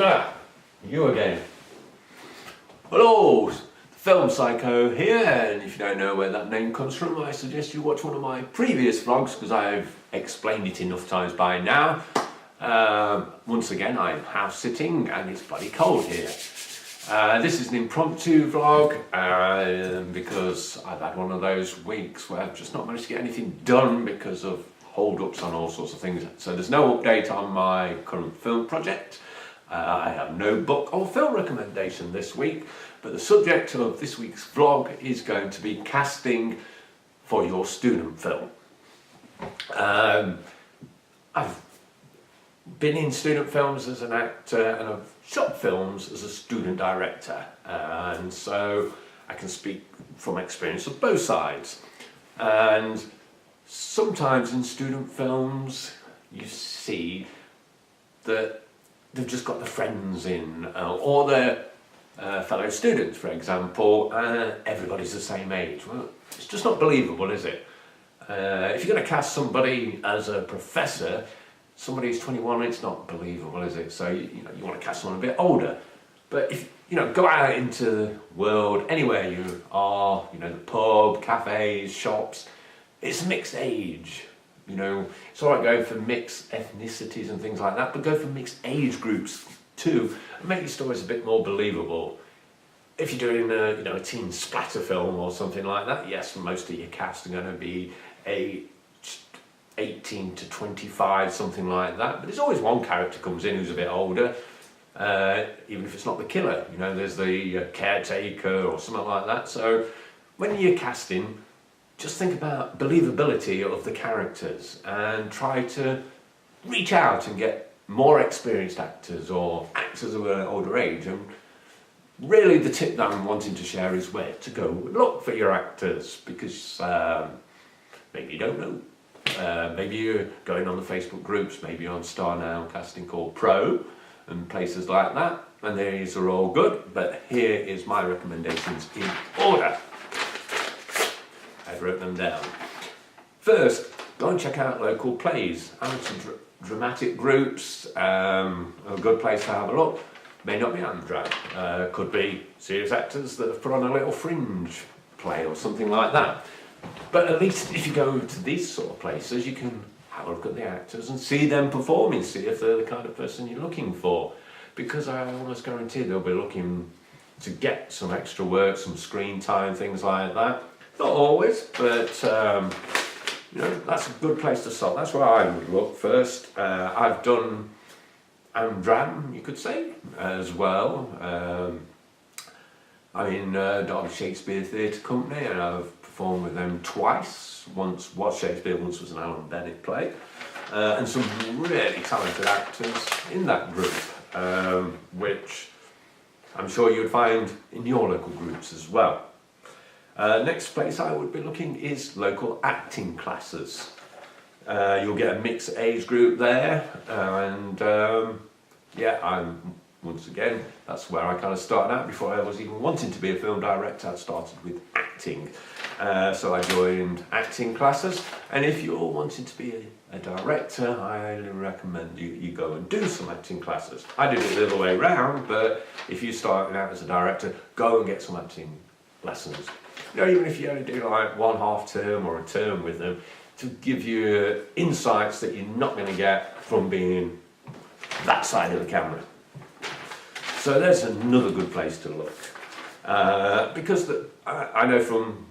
Ah, you again. Hello, Film Psycho here, and if you don't know where that name comes from, I suggest you watch one of my previous vlogs because I've explained it enough times by now. Once again, I'm house sitting and it's bloody cold here. This is an impromptu vlog because I've had one of those weeks where I've just not managed to get anything done because of hold-ups on all sorts of things. So there's no update on my current film project. I have no book or film recommendation this week, but the subject of this week's vlog is going to be casting for your student film. I've been in student films as an actor and I've shot films as a student director, and so I can speak from experience of both sides. And sometimes in student films you see that they've just got their friends in, or their fellow students, for example, and everybody's the same age. Well, it's just not believable, is it? If you're going to cast somebody as a professor, somebody who's 21, it's not believable, is it? So you want to cast someone a bit older. But if go out into the world, anywhere you are, the pub, cafes, shops, it's mixed age. It's all right going for mixed ethnicities and things like that, but go for mixed age groups too, and make your stories a bit more believable. If you're doing a teen splatter film or something like that, yes, most of your cast are going to be 18 to 25, something like that. But there's always one character comes in who's a bit older, even if it's not the killer. There's the caretaker or something like that. So when you're casting, just think about believability of the characters and try to reach out and get more experienced actors or actors of an older age. And really the tip that I'm wanting to share is where to go look for your actors, because maybe you don't know. Maybe you're going on the Facebook groups, maybe you're on Star Now, Casting Call Pro and places like that, and these are all good, but here is my recommendations in order. I've written them down. First, go and check out local plays. Amateur dramatic groups, a good place to have a look. May not be amateur, could be serious actors that have put on a little fringe play or something like that. But at least if you go to these sort of places, you can have a look at the actors and see them performing, see if they're the kind of person you're looking for. Because I almost guarantee they'll be looking to get some extra work, some screen time, things like that. Not always, but that's a good place to start. That's where I would look first. I've done Amdram, you could say, as well. I'm in Derby Shakespeare Theatre Company, and I've performed with them twice. Once was Shakespeare, once was an Alan Bennett play. And some really talented actors in that group, which I'm sure you'd find in your local groups as well. Next place I would be looking is local acting classes. You'll get a mixed age group there, and once again, that's where I kind of started out. Before I was even wanting to be a film director, I started with acting. So I joined acting classes, and if you're wanting to be a director, I highly recommend you go and do some acting classes. I did it the other way around, but if you're starting out as a director, go and get some acting lessons. Even if you only do like one half term or a term with them, to give you insights that you're not going to get from being that side of the camera. So there's another good place to look. Because I know from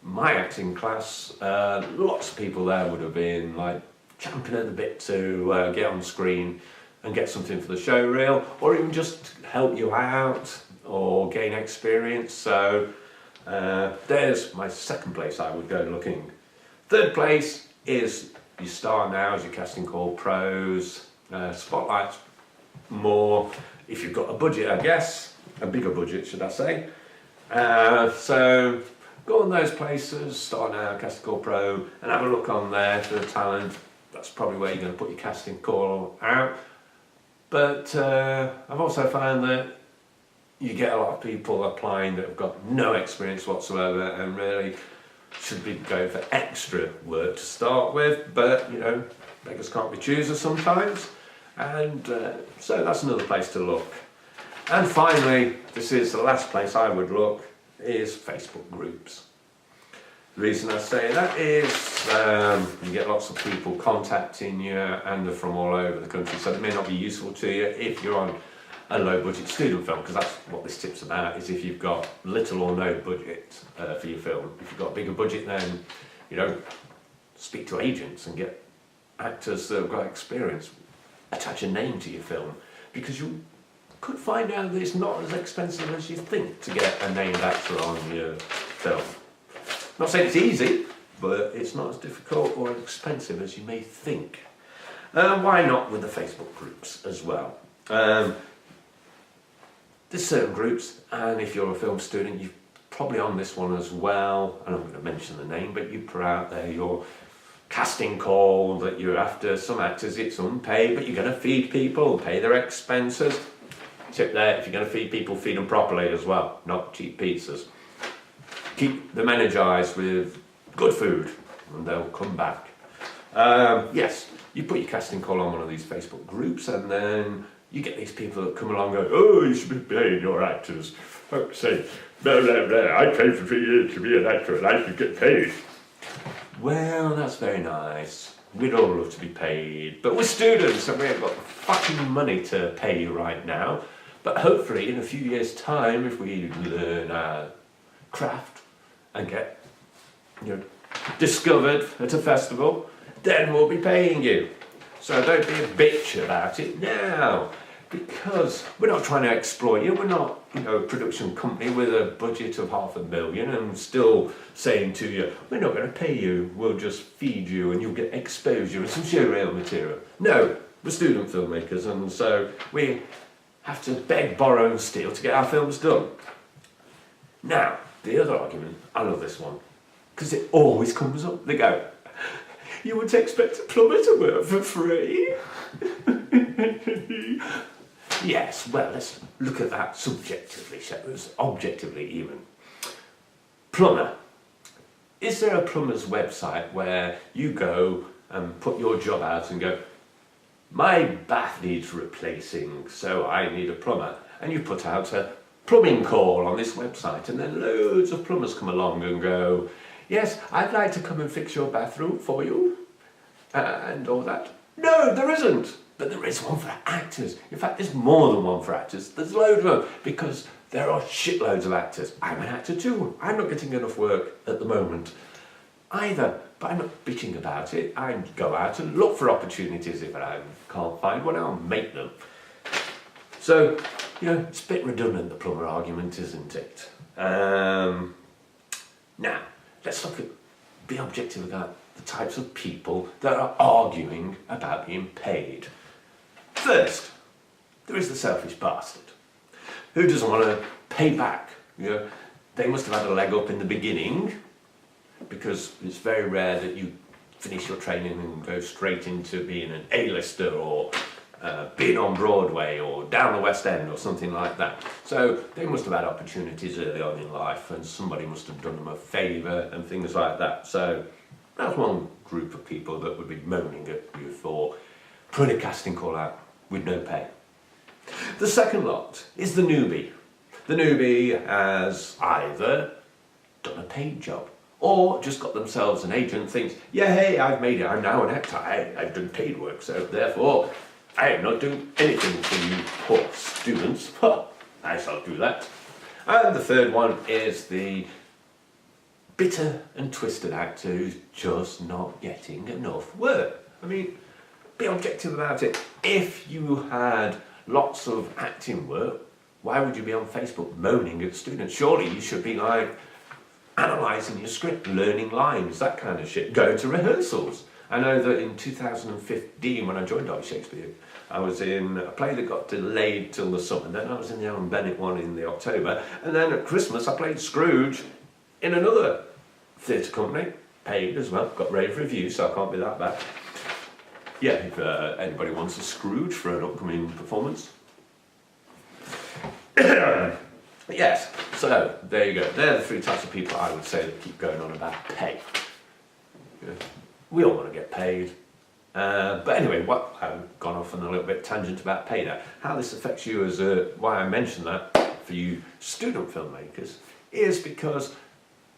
my acting class, lots of people there would have been like champing at the bit to get on screen and get something for the show reel, or even just help you out or gain experience. So there's my second place I would go looking. Third place is your Star Nows, your Casting Call Pros, Spotlights more if you've got a budget, I guess, a bigger budget should I say. So go on those places, Star Now, Casting Call Pro, and have a look on there for the talent. That's probably where you're going to put your casting call out. But I've also found that you get a lot of people applying that have got no experience whatsoever and really should be going for extra work to start with, but beggars can't be choosers sometimes. And so that's another place to look. And finally, this is the last place I would look, is Facebook groups. The reason I say that is you get lots of people contacting you, and they're from all over the country, so they may not be useful to you if you're on a low budget student film, because that's what this tip's about, is if you've got little or no budget for your film. If you've got a bigger budget, then speak to agents and get actors that have got experience, attach a name to your film, because you could find out that it's not as expensive as you think to get a named actor on your film. Not saying it's easy, but it's not as difficult or expensive as you may think. Why not with the Facebook groups as well? There's certain groups, and if you're a film student, you're probably on this one as well, and I'm going to mention the name, but you put out there your casting call that you're after some actors. It's unpaid, but you're going to feed people, pay their expenses. Tip there, if you're going to feed people, feed them properly as well, not cheap pizzas. Keep them energised with good food, and they'll come back. Yes, you put your casting call on one of these Facebook groups, and then you get these people that come along and go, oh, you should be paying your actors. Folks say, blah, blah, blah, I paid for 3 years to be an actor and I should get paid. Well, that's very nice. We'd all love to be paid, but we're students and we haven't got the fucking money to pay you right now. But hopefully in a few years' time, if we learn our craft and get discovered at a festival, then we'll be paying you. So don't be a bitch about it now, because we're not trying to exploit you. We're not, a production company with a budget of $500,000 and still saying to you, we're not going to pay you, we'll just feed you and you'll get exposure and some showreel material. No, we're student filmmakers, and so we have to beg, borrow and steal to get our films done. Now, the other argument, I love this one, because it always comes up. They go, you would expect a plumber to work for free? Yes, well, let's look at that subjectively, objectively even. Plumber. Is there a plumber's website where you go and put your job out and go, my bath needs replacing, so I need a plumber, and you put out a plumbing call on this website, and then loads of plumbers come along and go, yes, I'd like to come and fix your bathroom for you, and all that. No, there isn't, but there is one for actors. In fact, there's more than one for actors. There's loads of them, because there are shitloads of actors. I'm an actor too. I'm not getting enough work at the moment either, but I'm not bitching about it. I go out and look for opportunities. If I can't find one, I'll make them. So, it's a bit redundant, the plumber argument, isn't it? Now, let's be objective about the types of people that are arguing about being paid. First, there is the selfish bastard who doesn't want to pay back. They must have had a leg up in the beginning, because it's very rare that you finish your training and go straight into being an A-lister or being on Broadway or down the West End or something like that. So they must have had opportunities early on in life, and somebody must have done them a favour and things like that. So that's one group of people that would be moaning at you for putting a casting call out with no pay. The second lot is the newbie. The newbie has either done a paid job or just got themselves an agent, thinks, yeah, hey, I've made it, I'm now an actor, I've done paid work, so therefore I am not doing anything for you poor students. I shall do that. And the third one is the bitter and twisted actor who's just not getting enough work. I mean, be objective about it. If you had lots of acting work, why would you be on Facebook moaning at students? Surely you should be analysing your script, learning lines, that kind of shit, going to rehearsals. I know that in 2015, when I joined Derby Shakespeare, I was in a play that got delayed till the summer, then I was in the Alan Bennett one in the October, and then at Christmas I played Scrooge in another theatre company, paid as well, got rave reviews, so I can't be that bad. Yeah, if anybody wants a Scrooge for an upcoming performance. Yes, so there you go. They're the three types of people I would say that keep going on about pay. We all want to get paid. But anyway, I've gone off on a little bit tangent about pay now. How this affects you as why I mention that for you student filmmakers is because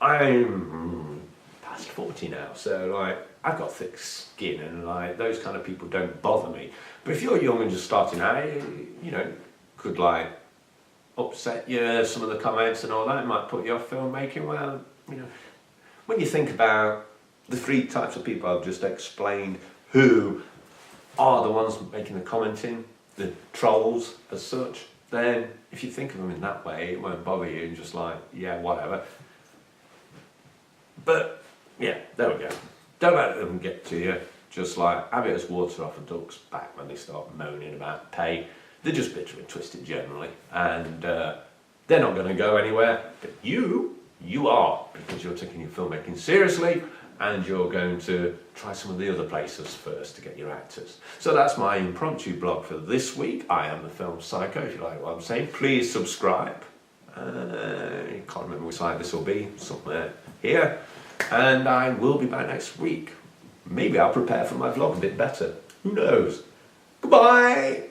I'm past 40 now, so like I've got thick skin and like those kind of people don't bother me. But if you're young and just starting out, you know, could like upset you, some of the comments and all that, it might put you off filmmaking. Well, you know, when you think about the three types of people I've just explained, who are the ones making the commenting, the trolls as such, then if you think of them in that way, it won't bother you, just like, yeah, whatever. But yeah, there we go. Don't let them get to you. Just like have it as water off a duck's back when they start moaning about pay. They're just bitter and twisted generally, and they're not going to go anywhere. But you are, because you're taking your filmmaking seriously, and you're going to try some of the other places first to get your actors. So that's my impromptu blog for this week. I am the Film Psycho. If you like what I'm saying, please subscribe. I can't remember which slide this will be, somewhere here. And I will be back next week. Maybe I'll prepare for my vlog a bit better. Who knows? Goodbye!